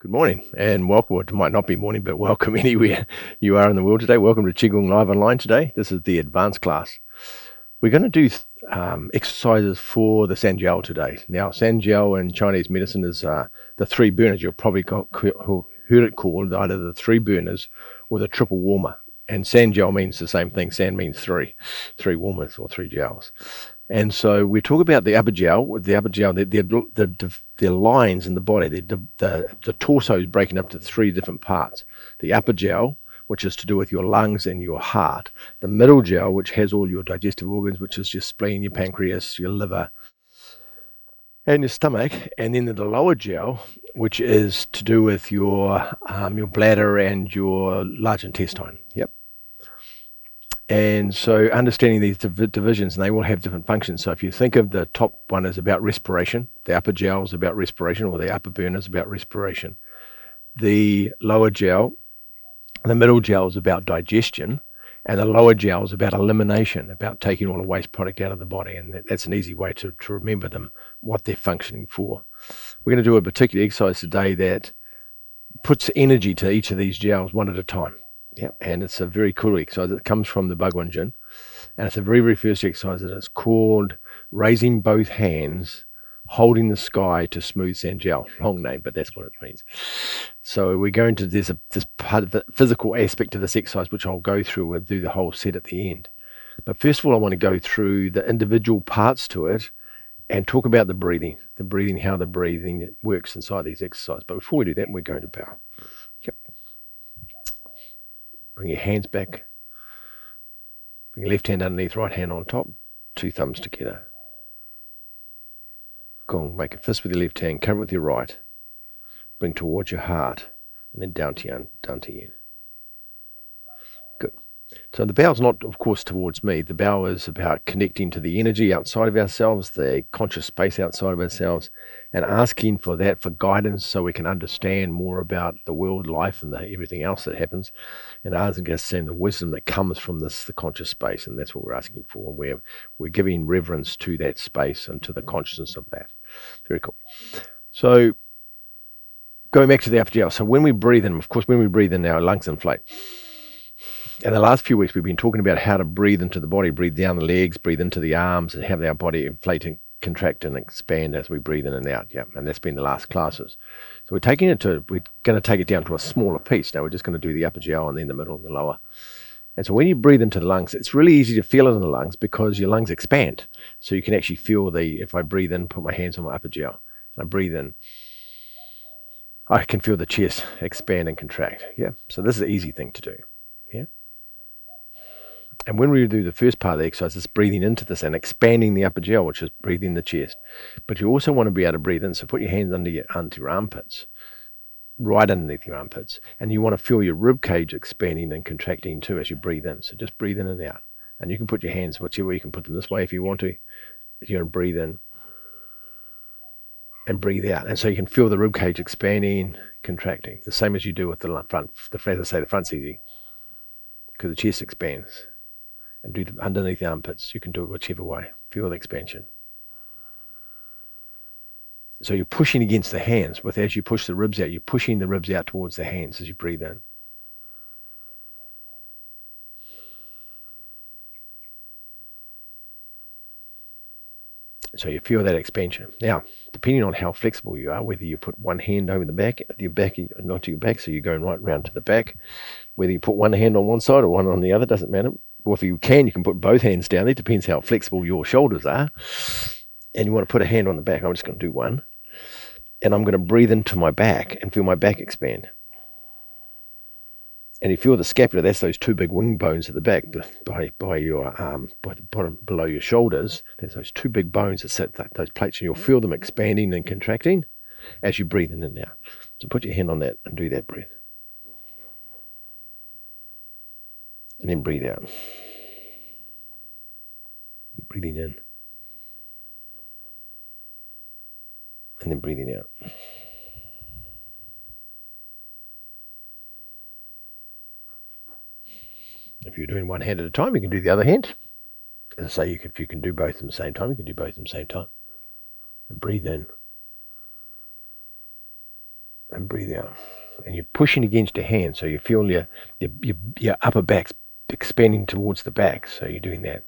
Good morning and welcome. Well, it might not be morning, but welcome anywhere you are in the world today. Welcome to Qigong Live Online today. This is the advanced class. We're going to do exercises for the San Jiao today. Now, San Jiao in Chinese medicine is the three burners. You've probably heard it called either the three burners or the triple warmer. And San Jiao means the same thing. San means three warmers or three jiaos. And so we talk about the upper jiao. The upper jiao, their lines in the body, the torso is breaking up to three different parts. The upper jiao, which is to do with your lungs and your heart. The middle jiao, which has all your digestive organs, which is your spleen, your pancreas, your liver, and your stomach. And then the lower jiao, which is to do with your bladder and your large intestine. Yep. And so understanding these divisions, and they will have different functions. So if you think of the top one is about respiration, the upper jiao is about respiration, or the upper burner is about respiration. The lower jiao, the middle jiao is about digestion, and the lower jiao is about elimination, about taking all the waste product out of the body. And that's an easy way to remember them, what they're functioning for. We're going to do a particular exercise today that puts energy to each of these jiaos one at a time. Yeah, and it's a very cool exercise. It comes from the Bhagwan Jin, and it's a very first exercise, and it's called raising both hands, holding the sky to smooth San Jiao. Long name, but that's what it means. So we're going to, there's this part of the physical aspect of this exercise, which I'll go through. We'll do the whole set at the end. But first of all, I want to go through the individual parts to it and talk about the breathing, how the breathing works inside these exercises. But before we do that, we're going to bow. Yep. Bring your hands back. Bring your left hand underneath, right hand on top, two thumbs together. Gong, make a fist with your left hand, cover it with your right. Bring towards your heart, and then Dantian. Good. So the bow is not, of course, towards me. The bow is about connecting to the energy outside of ourselves, the conscious space outside of ourselves, and asking for that, for guidance, so we can understand more about the world, life, and everything else that happens, and asking us to understand the wisdom that comes from the conscious space. And that's what we're asking for. We're giving reverence to that space and to the consciousness of that. Very cool. So going back to the upper jiao. So when we breathe in, of course, our lungs inflate. And the last few weeks, we've been talking about how to breathe into the body, breathe down the legs, breathe into the arms, and have our body inflate and contract and expand as we breathe in and out. Yeah, and that's been the last classes. So we're going to take it down to a smaller piece. Now we're just going to do the upper jiao and then the middle and the lower. And so when you breathe into the lungs, it's really easy to feel it in the lungs because your lungs expand. So you can actually feel if I breathe in, put my hands on my upper jiao, and I breathe in, I can feel the chest expand and contract. Yeah, so this is an easy thing to do. Yeah. And when we do the first part of the exercise, it's breathing into this and expanding the upper jiao, which is breathing the chest. But you also want to be able to breathe in. So put your hands under your armpits, right underneath your armpits. And you want to feel your rib cage expanding and contracting too as you breathe in. So just breathe in and out. And you can put your hands whichever way. You can put them this way if you want to. You're going to breathe in and breathe out. And so you can feel the rib cage expanding, contracting. The same as you do with the front. As I say, the front's easy because the chest expands. And do underneath the armpits. You can do it whichever way. Feel the expansion. So you're pushing against the hands. As you push the ribs out, you're pushing the ribs out towards the hands as you breathe in. So you feel that expansion. Now, depending on how flexible you are, whether you put one hand over the back, not to your back, so you're going right round to the back. Whether you put one hand on one side or one on the other, doesn't matter. Or if you can put both hands down. It depends how flexible your shoulders are. And you want to put a hand on the back. I'm just going to do one. And I'm going to breathe into my back and feel my back expand. And you feel the scapula, that's those two big wing bones at the back by your by the bottom below your shoulders. There's those two big bones that sit those plates, and you'll feel them expanding and contracting as you breathe in and out. So put your hand on that and do that breath. And then breathe out. Breathing in. And then breathing out. If you're doing one hand at a time, you can do the other hand. As I say, if you can do both at the same time, you can do both at the same time. And breathe in. and breathe out. And you're pushing against your hand, so you feel your upper back's expanding towards the back, so you're doing that.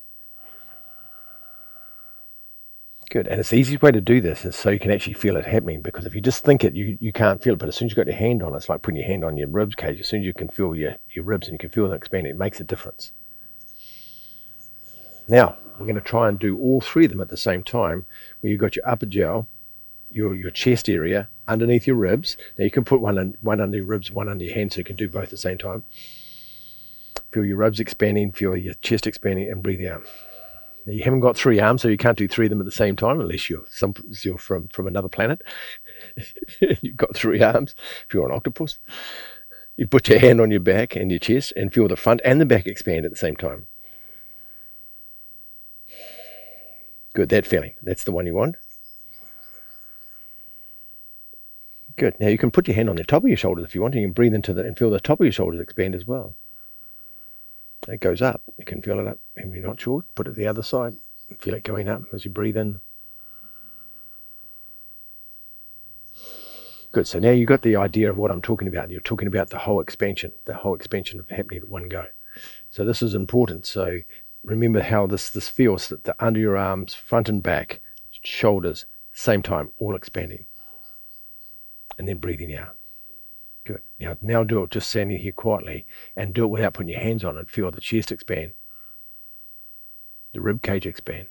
Good. And it's the easiest way to do this is so you can actually feel it happening, because if you just think it, you can't feel it. But as soon as you've got your hand on it, it's like putting your hand on your ribs cage. As soon as you can feel your ribs and you can feel them expanding, it makes a difference. Now, we're going to try and do all three of them at the same time, where you've got your upper jiao, your chest area, underneath your ribs. Now you can put one under your ribs, one under your hand, so you can do both at the same time. Feel your ribs expanding, feel your chest expanding, and breathe out. Now, you haven't got three arms, so you can't do three of them at the same time, unless you're from another planet. You've got three arms. If you're an octopus, you put your hand on your back and your chest and feel the front and the back expand at the same time. Good, that feeling. That's the one you want. Good. Now you can put your hand on the top of your shoulders if you want, and you can breathe into and feel the top of your shoulders expand as well. It goes up. You can feel it up. And if you're not sure, put it the other side. Feel it going up as you breathe in. Good. So now you've got the idea of what I'm talking about. You're talking about the whole expansion of happening at one go. So this is important. So remember how this feels, that the under your arms, front and back, shoulders, same time, all expanding. And then breathing out. Good. Now do it just standing here quietly, and do it without putting your hands on it. Feel the chest expand, the rib cage expand,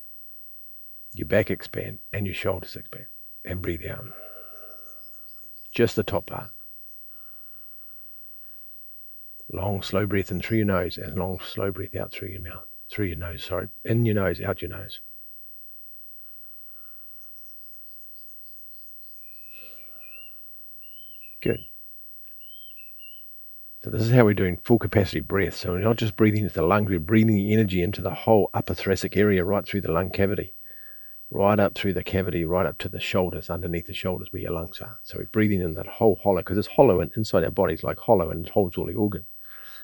your back expand, and your shoulders expand. And breathe out. Just the top part. Long, slow breath in through your nose, and long, slow breath out through your mouth. Through your nose, sorry. In your nose, out your nose. Good. So this is how we're doing full capacity breath. So we're not just breathing into the lungs, we're breathing the energy into the whole upper thoracic area, right through the lung cavity, right up through the cavity, right up to the shoulders, underneath the shoulders where your lungs are. So we're breathing in that whole hollow, because it's hollow, and inside our bodies like hollow, and it holds all the organs.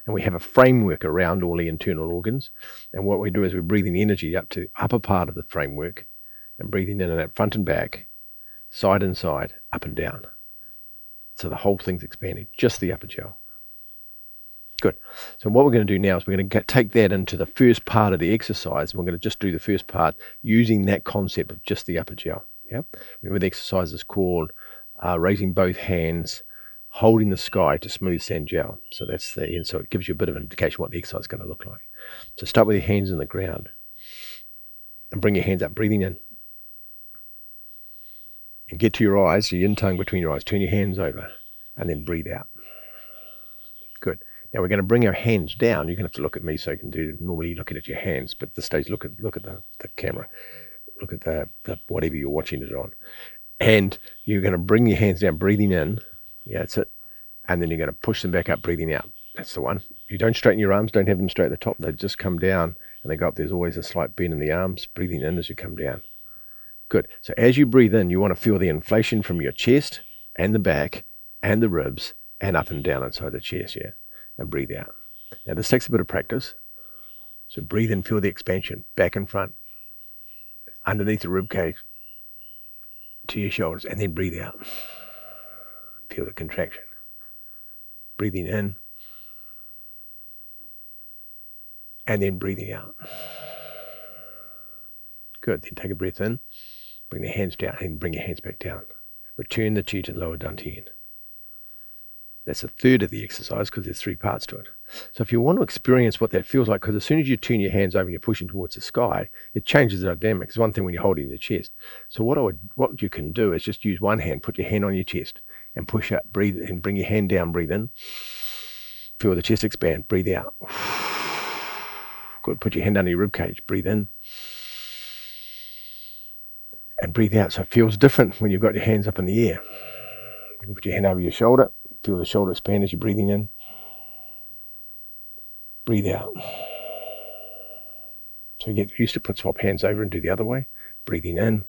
And we have a framework around all the internal organs. And what we do is we're breathing the energy up to the upper part of the framework, and breathing in and out, front and back, side and side, up and down. So the whole thing's expanding, just the upper jiao. Good. So what we're going to do now is we're going to take that into the first part of the exercise, and we're going to just do the first part using that concept of just the upper jiao. Yeah. Remember, the exercise is called raising both hands, holding the sky to smooth San Jiao. So that's and so it gives you a bit of an indication what the exercise is going to look like. So start with your hands in the ground, and bring your hands up, breathing in, and get to your eyes, your yin tongue between your eyes. Turn your hands over, and then breathe out. Good. Now we're going to bring our hands down. You're going to have to look at me, so you can do normally looking at your hands, but at this stage look at the camera, look at the whatever you're watching it on, and you're going to bring your hands down, breathing in. Yeah, that's it. And then you're going to push them back up, breathing out. That's the one. You don't straighten your arms. Don't have them straight at the top. They just come down and they go up. There's always a slight bend in the arms. Breathing in as you come down. Good. So as you breathe in, you want to feel the inflation from your chest and the back and the ribs and up and down inside the chest, yeah. And breathe out. Now this takes a bit of practice. So breathe in, feel the expansion, back and front, underneath the rib cage, to your shoulders, and then breathe out. Feel the contraction. Breathing in, and then breathing out. Good. Then take a breath in, bring the hands down, and bring your hands back down. Return the chi to the lower Dantian. That's a third of the exercise, because there's three parts to it. So if you want to experience what that feels like, because as soon as you turn your hands over and you're pushing towards the sky, it changes the dynamic. It's one thing when you're holding the chest. So what you can do is just use one hand, put your hand on your chest, and push up, breathe, and bring your hand down, breathe in. Feel the chest expand, breathe out. Good. Put your hand under your rib cage, breathe in. And breathe out. So it feels different when you've got your hands up in the air. You can put your hand over your shoulder. Feel the shoulder expand as you're breathing in. Breathe out. So you get used to swap hands over and do the other way. Breathing in.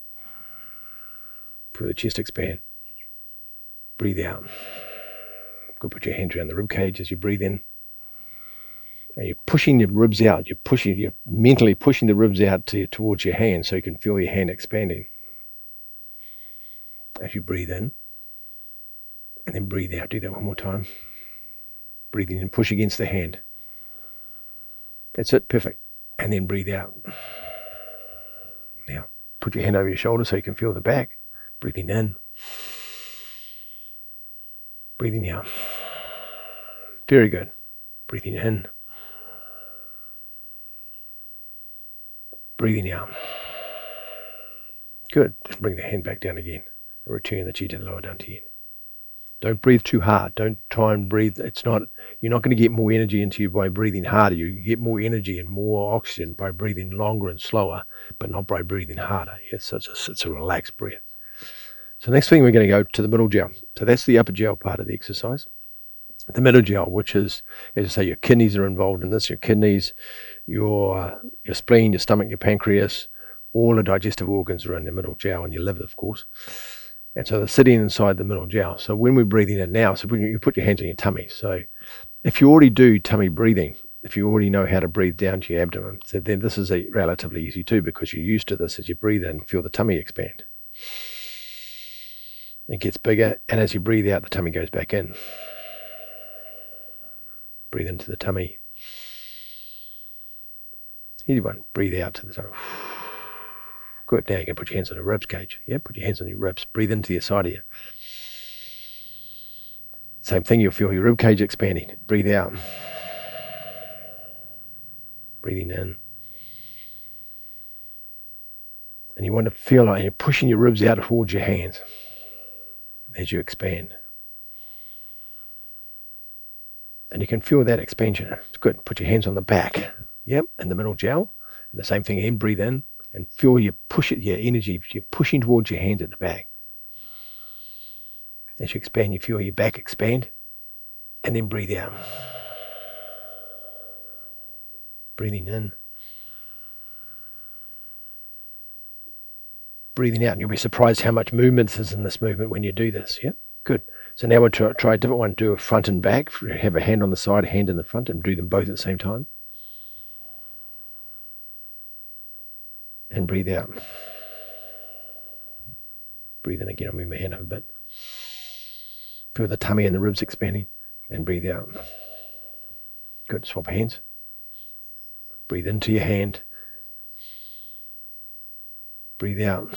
Feel the chest expand. Breathe out. Good. Put your hands around the rib cage as you breathe in. And you're pushing the ribs out. You're mentally pushing the ribs out towards your hand, so you can feel your hand expanding. As you breathe in, And then breathe out. Do that one more time. Breathe in and push against the hand. That's it. Perfect. And then breathe out. Now, put your hand over your shoulder so you can feel the back. Breathing in. Breathing out. Very good. Breathing in. Breathing out. Good. Just bring the hand back down again. And return the chi to the lower Dantian. Don't breathe too hard. Don't try and breathe. You're not going to get more energy into you by breathing harder. You get more energy and more oxygen by breathing longer and slower, but not by breathing harder. Yes, so it's a relaxed breath. So next thing we're going to go to the middle jiao. So that's the upper jiao part of the exercise. The middle jiao, which is, as I say, your kidneys are involved in this. Your kidneys, your spleen, your stomach, your pancreas, all the digestive organs are in the middle jiao, and your liver, of course. And so they're sitting inside the middle jiao. So when we're breathing in now, so when you put your hands on your tummy. So if you already do tummy breathing, if you already know how to breathe down to your abdomen, so then this is relatively easy too, because you're used to this. As you breathe in, feel the tummy expand. It gets bigger, and as you breathe out, the tummy goes back in. Breathe into the tummy. Easy one. Breathe out to the tummy. Good. Now you can put your hands on the ribs cage. Yeah, put your hands on your ribs. Breathe into the side of you. Same thing, you'll feel your rib cage expanding. Breathe out. Breathing in. And you want to feel like you're pushing your ribs out towards your hands as you expand. And you can feel that expansion. It's good. Put your hands on the back. Yep, in the middle jiao. And the same thing again, breathe in. And feel you push it, your energy, you're pushing towards your hands at the back. As you expand, you feel your back expand. And then breathe out. Breathing in. Breathing out. And you'll be surprised how much movement is in this movement when you do this. Yeah, good. So now we'll try a different one. Do a front and back. Have a hand on the side, a hand in the front, and do them both at the same time. And breathe out. Breathe in again. I'll move my hand up a bit. Feel the tummy and the ribs expanding. And breathe out. Good. Swap hands. Breathe into your hand. Breathe out.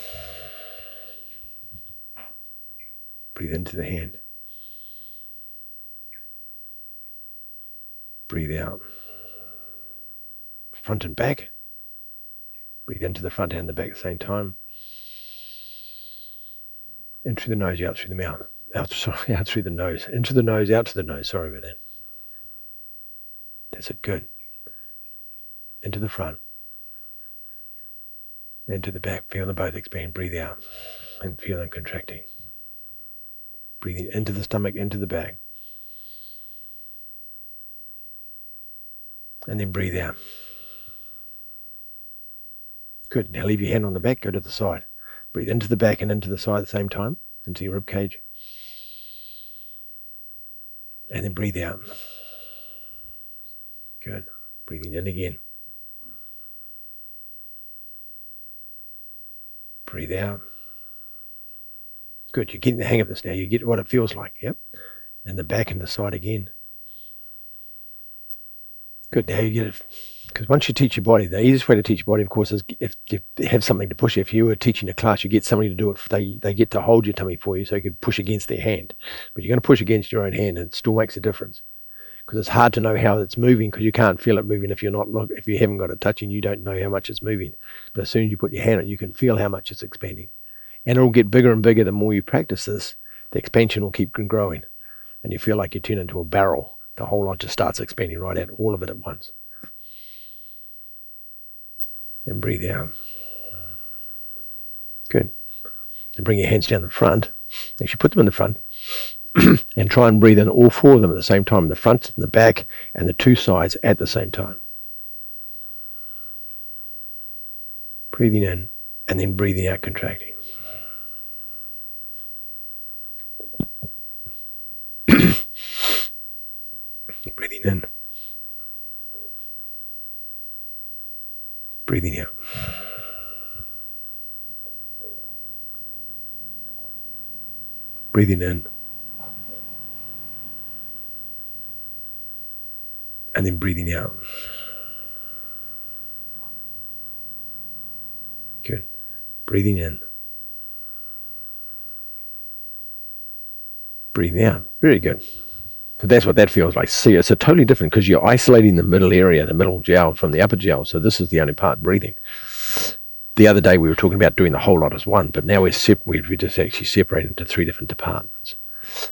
Breathe into the hand. Breathe out. Front and back. Breathe into the front and the back at the same time. In through the nose, out through the mouth. Out through the nose. Into the nose, out to the nose. Sorry about that. That's it. Good. Into the front. Into the back. Feel them both expand. Breathe out. And feel them contracting. Breathing into the stomach, into the back. And then breathe out. Good. Now leave your hand on the back, go to the side. Breathe into the back and into the side at the same time, into your rib cage. And then breathe out. Good. Breathing in again. Breathe out. Good. You're getting the hang of this now. You get what it feels like. Yep. And the back and the side again. Good. Now you get it. Because once you teach your body, the easiest way to teach your body, of course, is if you have something to push. If you were teaching a class, you get somebody to do it. They get to hold your tummy for you, so you can push against their hand. But you're going to push against your own hand, and it still makes a difference. Because it's hard to know how it's moving, because you can't feel it moving if you haven't got it touching. You don't know how much it's moving. But as soon as you put your hand on it, you can feel how much it's expanding, and it'll get bigger and bigger the more you practice this. The expansion will keep growing, and you feel like you turn into a barrel. The whole lot just starts expanding right out, all of it at once. Then breathe out. Good. Then bring your hands down the front. Actually, put them in the front. And try and breathe in all four of them at the same time. The front and the back and the two sides at the same time. Breathing in and then breathing out, contracting. Breathing in. Breathing out. Breathing in. and then breathing out. Good. Breathing in. Breathing out. Very good. So that's what that feels like. See, it's a totally different, because you're isolating the middle area, the middle jiao, from the upper jiao. So this is the only part, breathing. The other day we were talking about doing the whole lot as one, but now we're just actually separating into 3 different departments.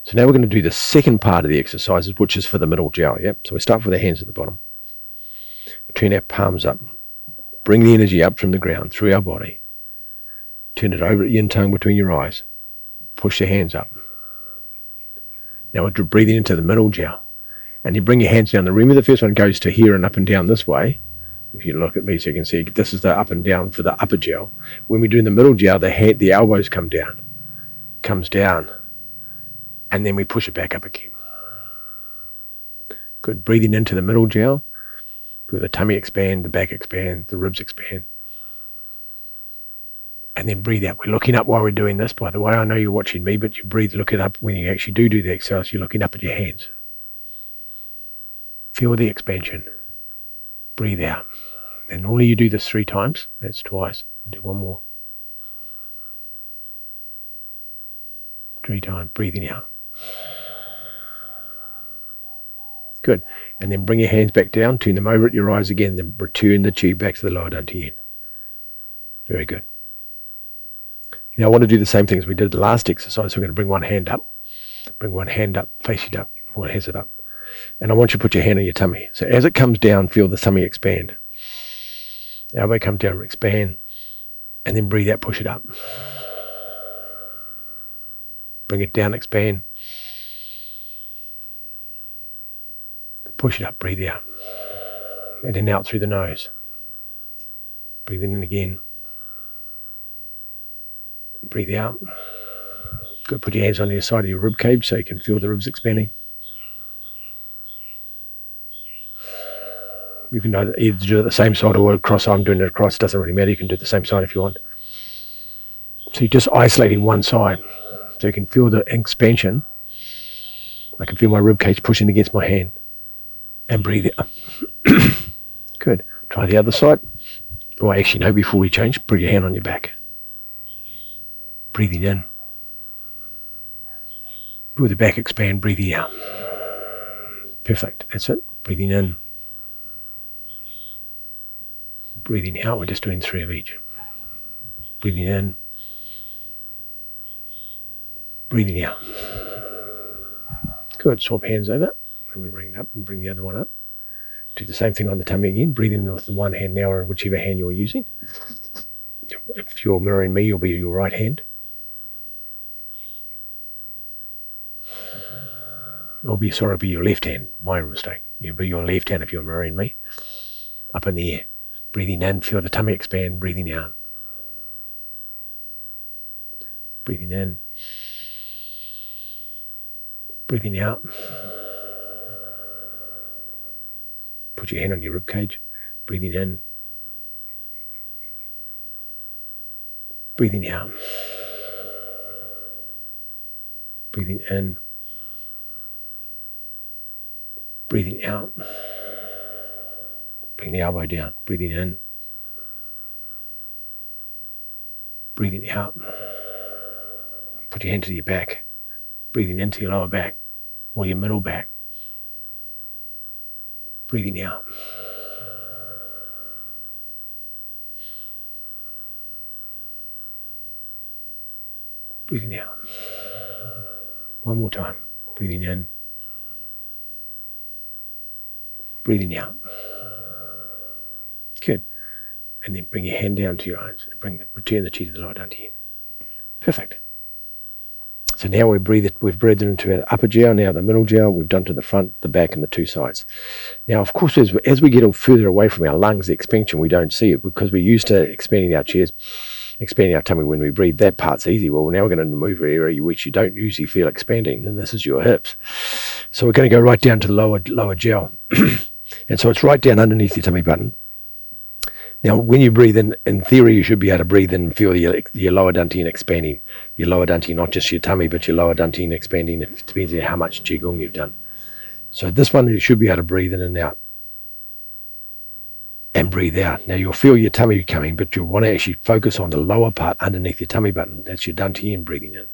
So now we're going to do the second part of the exercises, which is for the middle jiao. Yep. So we start with our hands at the bottom. Turn our palms up. Bring the energy up from the ground through our body. Turn it over at yin tongue between your eyes. Push your hands up. Now we're breathing into the middle jiao. And you bring your hands down. Remember, the first one goes to here and up and down this way. If you look at me so you can see, this is the up and down for the upper jiao. When we do the middle jiao, the elbows come down. Comes down. And then we push it back up again. Good. Breathing into the middle jiao. Feel the tummy expand, the back expand, the ribs expand. And then breathe out. We're looking up while we're doing this. By the way, I know you're watching me, but you breathe, look it up. When you actually do the exercise, you're looking up at your hands. Feel the expansion. Breathe out. And normally you do this 3 times. That's twice. I'll do one more. 3 times. Breathing out. Good. And then bring your hands back down. Turn them over at your eyes again. Then return the chi back to the lower Dantian. Very good. Now I want to do the same thing as we did the last exercise. So we're going to bring one hand up. Bring one hand up, facing up. One has it up. And I want you to put your hand on your tummy. So as it comes down, feel the tummy expand. Elbow comes down, expand. And then breathe out, push it up. Bring it down, expand. Push it up, breathe out. And then out through the nose. Breathing in again. Breathe out. Good. Put your hands on the side of your rib cage so you can feel the ribs expanding. You can either do it the same side or across. I'm doing it across. Doesn't really matter. You can do it the same side if you want. So you're just isolating one side. So you can feel the expansion. I can feel my rib cage pushing against my hand. And breathe out. Good. Try the other side. Oh, actually, no, before we change, put your hand on your back. Breathing in. Feel the back expand, breathing out. Perfect. That's it. Breathing in. Breathing out. We're just doing 3 of each. Breathing in. Breathing out. Good. Swap hands over. And we bring it up and bring the other one up. Do the same thing on the tummy again. Breathe in with the one hand now, or whichever hand you're using. If you're mirroring me, you'll be your right hand. Or be your left hand. My mistake. You'll be your left hand if you're mirroring me. Up in the air. Breathing in, feel the tummy expand, breathing out. Breathing in. Breathing out. Put your hand on your rib cage. Breathing in. Breathing out. Breathing in. Breathing out. Bring the elbow down. Breathing in. Breathing out. Put your hand to your back. Breathing into your lower back or your middle back. Breathing out. Breathing out. One more time. Breathing in. Breathing out. Good. And then bring your hand down to your eyes and return the chi to the lower dantian. Perfect. So now we've breathed into our upper jiao, now the middle jiao, we've done to the front, the back, and the 2 sides. Now, of course, as we get further away from our lungs, the expansion, we don't see it because we're used to expanding our chest, expanding our tummy when we breathe. That part's easy. Well, now we're going to move an area which you don't usually feel expanding, and this is your hips. So we're going to go right down to the lower jiao. And so it's right down underneath your tummy button. Now, when you breathe in theory, you should be able to breathe in and feel your lower dantian expanding. Your lower dantian, not just your tummy, but your lower dantian expanding. It depends on how much Qigong you've done. So this one, you should be able to breathe in and out. and breathe out. Now you'll feel your tummy coming, but you'll want to actually focus on the lower part underneath your tummy button. That's your Dantian, breathing in.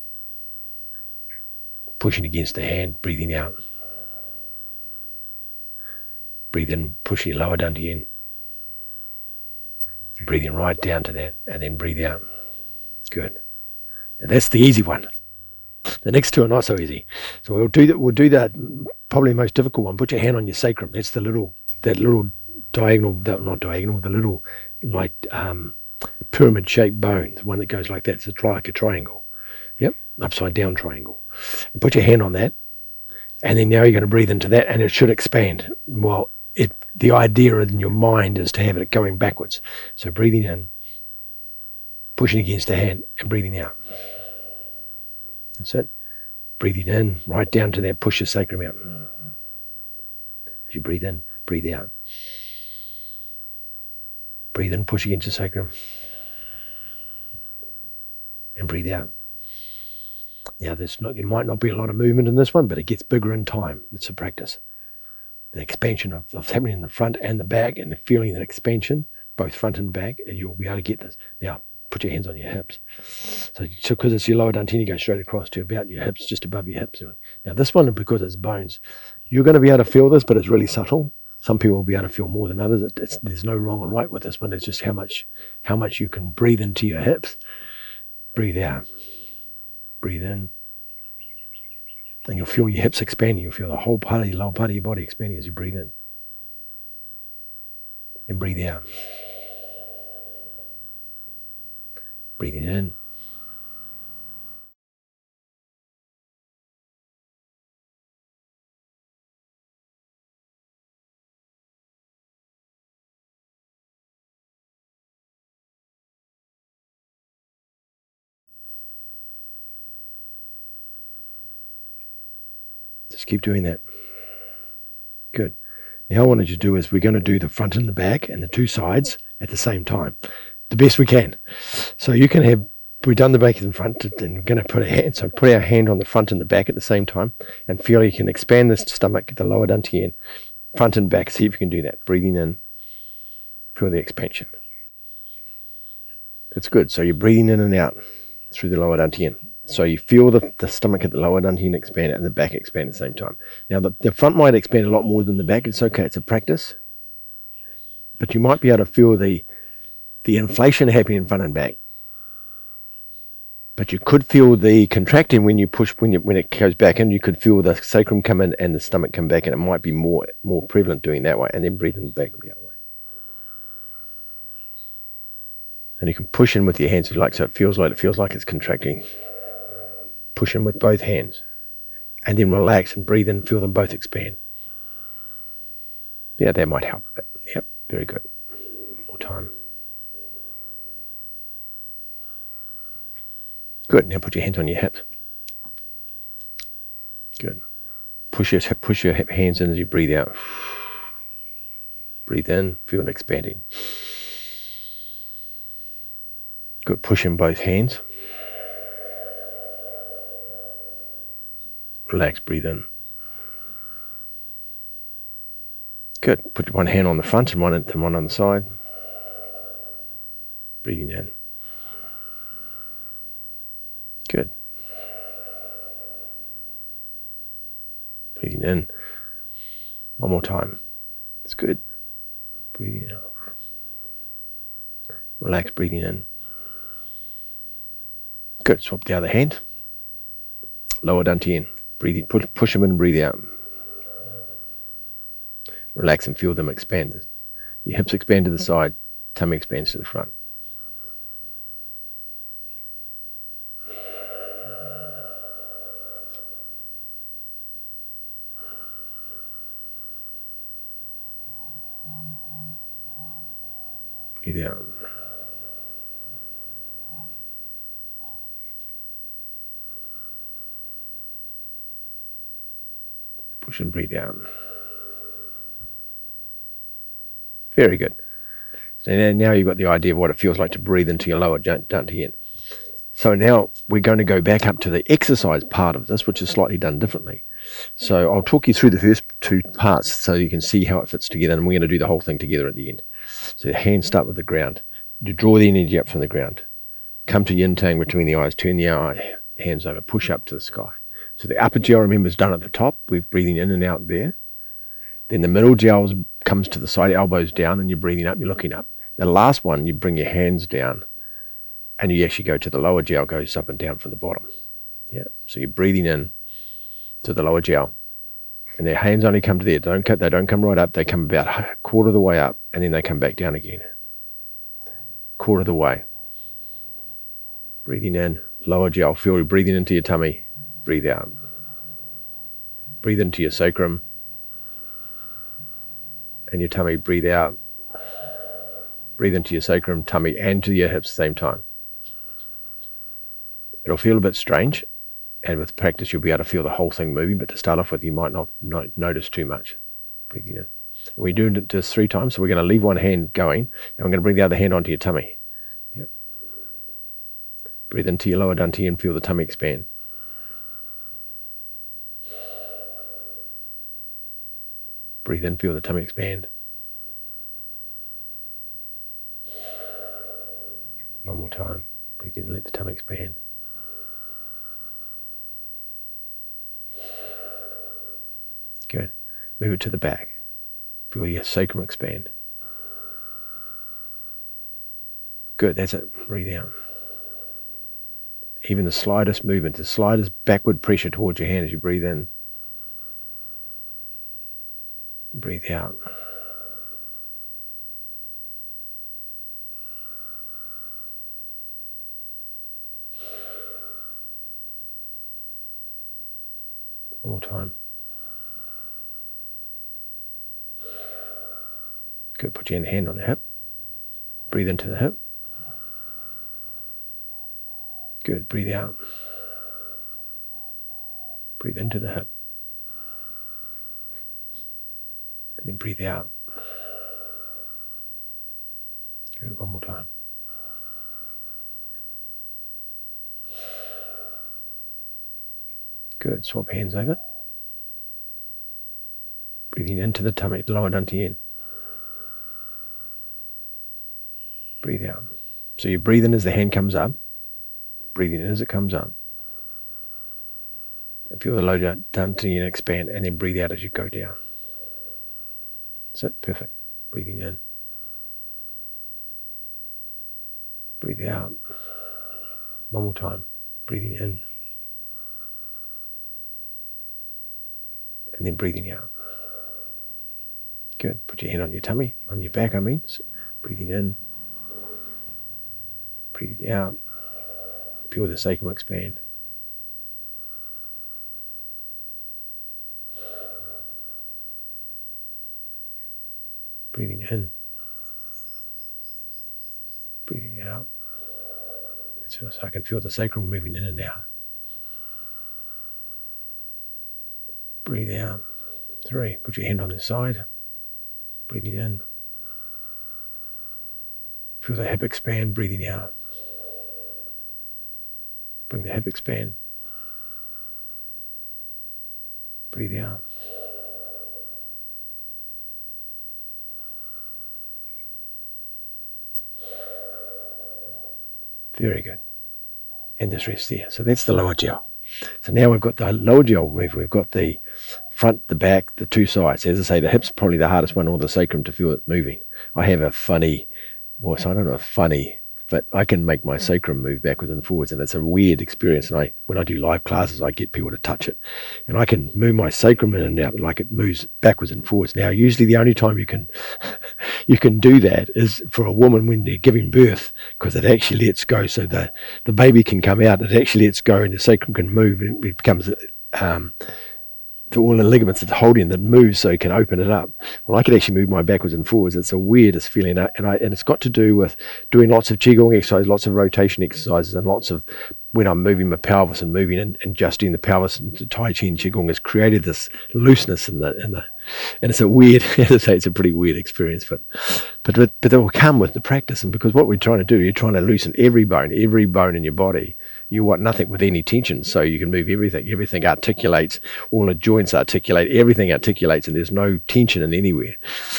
Pushing against the hand, breathing out. Breathe in, push your lower Dantian. Breathing right down to that, and then breathe out. Good. Now that's the easy one. The next two are not so easy. So we'll do that. We'll do that. Probably the most difficult one. Put your hand on your sacrum. That's that little diagonal, not diagonal, the little like pyramid-shaped bone, the one that goes like that. It's like a triangle. Yep, upside down triangle. And put your hand on that, and then now you're going to breathe into that, and it should expand. Well, the idea in your mind is to have it going backwards. So breathing in, pushing against the hand, and breathing out. That's it. Breathing in, right down to that, push your sacrum out. As you breathe in, breathe out. Breathe in, push against your sacrum. And breathe out. Now, it might not be a lot of movement in this one, but it gets bigger in time. It's a practice. The expansion of happening in the front and the back, and the feeling that expansion, both front and back, and you'll be able to get this. Now, put your hands on your hips. So because it's your lower Dantian, you go straight across to about your hips, just above your hips. Now, this one, because it's bones, you're going to be able to feel this, but it's really subtle. Some people will be able to feel more than others. There's no wrong or right with this one. It's just how much you can breathe into your hips. Breathe out. Breathe in. And you'll feel your hips expanding. You'll feel the whole part of your lower part of your body expanding as you breathe in. And breathe out. Breathing in. Just keep doing that. Good. Now what I wanted you to do is we're going to do the front and the back and the two sides at the same time, the best we can. So you can have, we've done the back and front, and we're going to put our hand on the front and the back at the same time, and feel you can expand the stomach, the lower Dantian, front and back. See if you can do that. Breathing in, feel the expansion. That's good. So you're breathing in and out through the lower Dantian. So you feel the stomach at the lower Dantian expand and the back expand at the same time. Now the front might expand a lot more than the back. It's okay. It's a practice. But you might be able to feel the inflation happening in front and back. But you could feel the contracting when you push, when it goes back in. You could feel the sacrum come in and the stomach come back, and it might be more prevalent doing that way, and then breathing back the other way. And you can push in with your hands if you like, so it feels like it's contracting. Push in with both hands, and then relax and breathe in. Feel them both expand. Yeah, that might help a bit. Yep, very good. More time. Good. Now put your hands on your hips. Good. Push your hands in as you breathe out. Breathe in. Feel it expanding. Good. Push in both hands. Relax. Breathe in. Good. Put one hand on the front and one on the side. Breathing in. Good. Breathing in. One more time. It's good. Breathing out. Relax, breathing in. Good. Swap the other hand. Lower Dantian. Breathing. Push them in and breathe out. Relax and feel them expand. Your hips expand to the side. Tummy expands to the front. Breathe out. Push and breathe out. Very good. So now you've got the idea of what it feels like to breathe into your lower Dantian. So now we're going to go back up to the exercise part of this, which is slightly done differently. So I'll talk you through the first two parts so you can see how it fits together, and we're going to do the whole thing together at the end. So your hands start with the ground. You draw the energy up from the ground. Come to yin tang between the eyes, turn the hands over, push up to the sky. So the upper jiao, remember, is done at the top. We're breathing in and out there. Then the middle jiao comes to the side, elbows down, and you're breathing up, you're looking up. The last one, you bring your hands down, and you actually go to the lower jiao, goes up and down from the bottom. Yeah. So you're breathing in to the lower jiao, and their hands only come to there. They don't come right up. They come about a quarter of the way up, and then they come back down again. Quarter of the way. Breathing in, lower jiao. Feel you breathing into your tummy. Breathe out. Breathe into your sacrum and your tummy. Breathe out. Breathe into your sacrum, tummy, and to your hips at the same time. It'll feel a bit strange, and with practice you'll be able to feel the whole thing moving, but to start off with you might not notice too much. Breathing in. And we're doing it just 3 times, so we're going to leave one hand going, and we're going to bring the other hand onto your tummy. Yep. Breathe into your lower dantian, feel the tummy expand. Breathe in, feel the tummy expand. One more time. Breathe in, let the tummy expand. Good. Move it to the back. Feel your sacrum expand. Good, that's it. Breathe out. Even the slightest movement, the slightest backward pressure towards your hand as you breathe in. Breathe out. One more time. Good. Put your hand on the hip. Breathe into the hip. Good. Breathe out. Breathe into the hip. And then breathe out. Good. One more time. Good. Swap hands over. Breathing into the tummy, the lower dantian. Breathe out. So you breathe in as the hand comes up. Breathing in as it comes up. And feel the lower dantian expand, and then breathe out as you go down. That's it. Perfect. Breathing in. Breathe out. One more time. Breathing in. And then breathing out. Good. Put your hand on your tummy, on your back, So breathing in. Breathing out. Feel the sacrum expand. Breathing in. Breathing out. So I can feel the sacrum moving in and out. Breathe out. 3. Put your hand on the side. Breathing in. Feel the hip expand. Breathing out. Bring the hip expand. Breathe out. Very good. And this rest there. So that's the lower jiao. So now we've got the lower jiao move. We've got the front, the back, the 2 sides. As I say, the hip's probably the hardest one, or the sacrum, to feel it moving. I have a funny, I don't know if funny, but I can make my sacrum move backwards and forwards, and it's a weird experience. And when I do live classes, I get people to touch it, and I can move my sacrum in and out like it moves backwards and forwards. Now, usually the only time you can do that is for a woman when they're giving birth, because it actually lets go, so the baby can come out. It actually lets go, and the sacrum can move, and it becomes to all the ligaments that holding that moves, so you can open it up. Well, I can actually move my backwards and forwards. It's the weirdest feeling, and it's got to do with doing lots of qigong exercises, lots of rotation exercises, and lots of when I'm moving my pelvis and moving and adjusting the pelvis, and Tai Chi and Qigong has created this looseness and it's a weird, as I say, it's a pretty weird experience, but it will come with the practice. And because what we're trying to do, you're trying to loosen every bone in your body. You want nothing with any tension, so you can move everything articulates, all the joints articulate, everything articulates, and there's no tension in anywhere.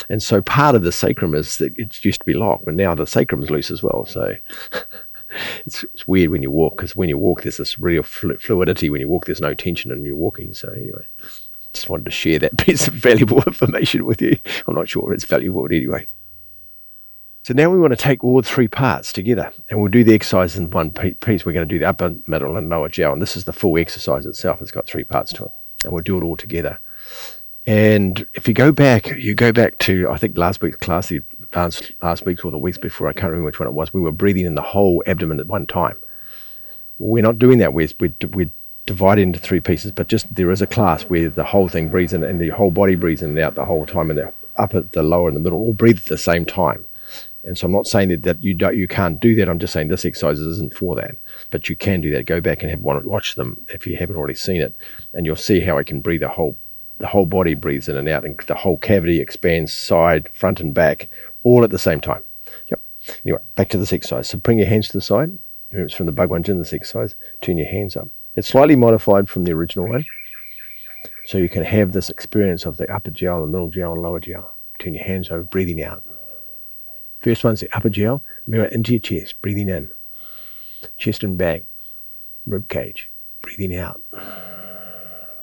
And so part of the sacrum is that it used to be locked, but now the sacrum's loose as well. So it's weird when you walk, because when you walk there's this real fluidity. When you walk there's no tension and you're walking. So anyway, just wanted to share that piece of valuable information with you. I'm not sure if it's valuable, but anyway. So now we want to take all three parts together, and we'll do the exercise in one piece. We're going to do the upper, middle, and lower jiao, and this is the full exercise itself. It's got three parts to it, and we'll do it all together. And if you go back to, I think last week's class, the advanced last week's or the weeks before, I can't remember which one it was, we were breathing in the whole abdomen at one time. Well, we're not doing that. We're divided into three pieces, but just there is a class where the whole thing breathes in and the whole body breathes in and out the whole time, and the upper, the lower, and the middle all breathe at the same time. And so I'm not saying that you can't do that. I'm just saying this exercise isn't for that, but you can do that. Go back and watch them if you haven't already seen it, and you'll see how I can breathe the whole body breathes in and out, and the whole cavity expands side, front and back, all at the same time. Yep. Anyway, back to this exercise. So bring your hands to the side. Remember, it's from the Bhagwan Jin, this exercise. Turn your hands up. It's slightly modified from the original one, so you can have this experience of the upper jiao, the middle jiao, and lower jiao. Turn your hands over, breathing out. First one's the upper jiao. Mirror into your chest, breathing in. Chest and back, rib cage, breathing out.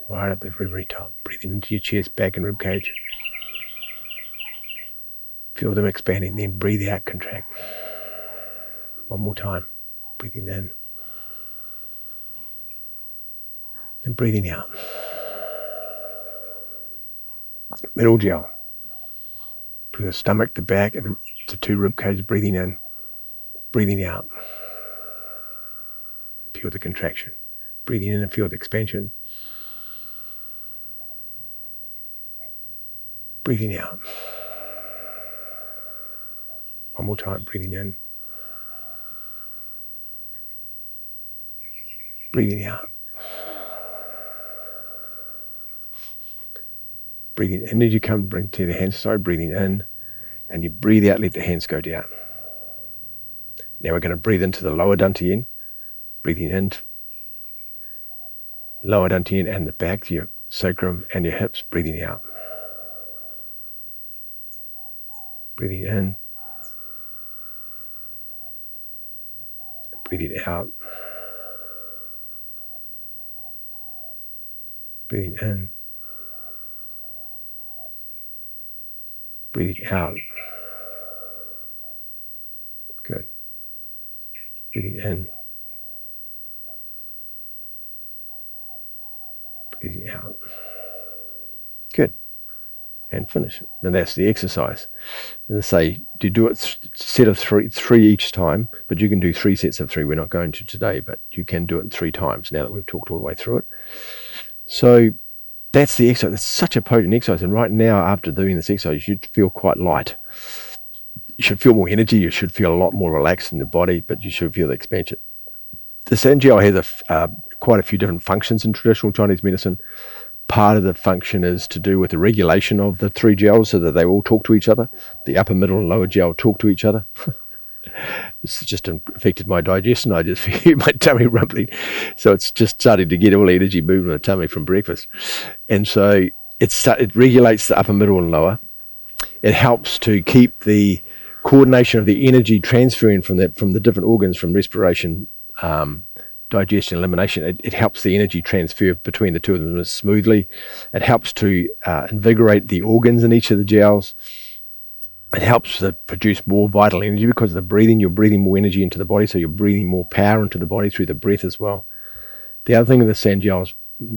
Right up the very, very top. Breathing into your chest, back, and rib cage. Feel them expanding, then breathe out, contract. One more time. Breathing in. Then breathing out. Middle jiao. Feel the stomach, the back, and the two rib cages, breathing in, breathing out. Feel the contraction. Breathing in and feel the expansion. Breathing out. One more time, breathing in. Breathing out. Breathing in as you come, bring to the hands side, breathing in, and you breathe out, let the hands go down. Now we're going to breathe into the lower Dantian, breathing in, lower Dantian and the back, your sacrum and your hips, breathing out. Breathing in, breathing out, breathing in, breathing out. Good. Breathing in, breathing out. Good. And finish. And that's the exercise. As I say, you do it set of three each time, but you can do 3 sets of 3. We're not going to today, but you can do it 3 times now that we've talked all the way through it. So that's the exercise. It's such a potent exercise. And right now, after doing this exercise, you should feel quite light. You should feel more energy. You should feel a lot more relaxed in the body, but you should feel the expansion. The San Jiao has quite a few different functions in traditional Chinese medicine. Part of the function is to do with the regulation of the 3 jiaos so that they all talk to each other. The upper, middle, and lower jiao talk to each other. This has just affected my digestion. I just feel my tummy rumbling. So it's just starting to get all the energy moving in the tummy from breakfast. And so it regulates the upper, middle, and lower. It helps to keep the coordination of the energy transferring from the different organs, from respiration, digestion, elimination. It helps the energy transfer between the two of them smoothly. It helps to invigorate the organs in each of the jiaos. It helps to produce more vital energy because of the breathing. You're breathing more energy into the body, so you're breathing more power into the body through the breath as well. The other thing that the San Jiao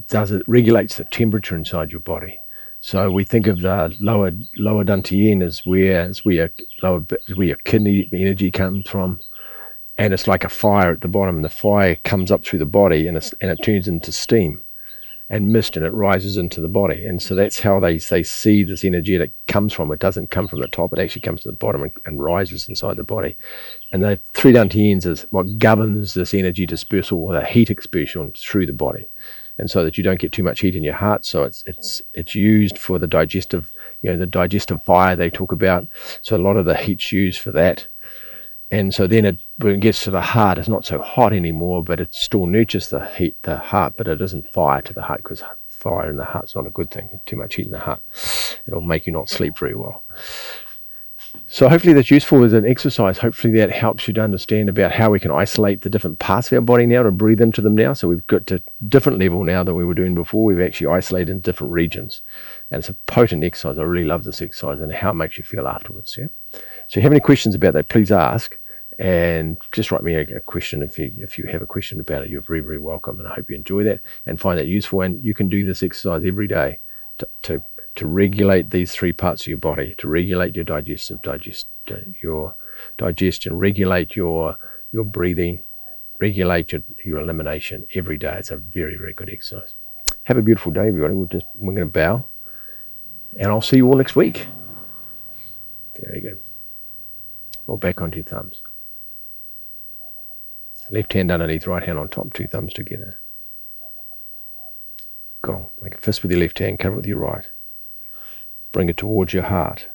does, it regulates the temperature inside your body. So we think of the lower Dantian as where your kidney energy comes from. And it's like a fire at the bottom, and the fire comes up through the body and it turns into steam. and mist, and it rises into the body. And so that's how they see this energetic comes from. It doesn't come from the top, it actually comes to the bottom and rises inside the body. And the 3 Dantians is what governs this energy dispersal or the heat expulsion through the body, and so that you don't get too much heat in your heart. So it's used for the digestive, the digestive fire they talk about. So a lot of the heat's used for that. And so then when it gets to the heart, it's not so hot anymore, but it still nurtures the heart, but it isn't fire to the heart, because fire in the heart's not a good thing. Too much heat in the heart, it'll make you not sleep very well. So hopefully that's useful as an exercise. Hopefully that helps you to understand about how we can isolate the different parts of our body now, to breathe into them now. So we've got to a different level now than we were doing before. We've actually isolated in different regions. And it's a potent exercise. I really love this exercise and how it makes you feel afterwards. Yeah. So if you have any questions about that, please ask. And just write me a question if you have a question about it. You're very, very welcome. And I hope you enjoy that and find that useful. And you can do this exercise every day to regulate these 3 parts of your body, to regulate your your digestion, regulate your breathing, regulate your elimination every day. It's a very, very good exercise. Have a beautiful day, everybody. We're going to bow, and I'll see you all next week. There you go. Roll back onto your thumbs. Left hand underneath, right hand on top, 2 thumbs together. Go. Make a fist with your left hand, cover it with your right. Bring it towards your heart,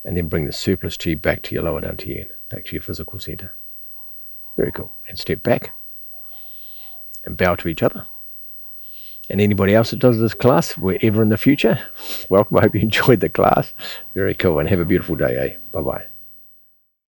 and then bring the surplus chi back to your lower dantian, back to your physical center. Very cool. And step back and bow to each other. And anybody else that does this class, wherever in the future, welcome. I hope you enjoyed the class. Very cool, and have a beautiful day, eh? Bye-bye.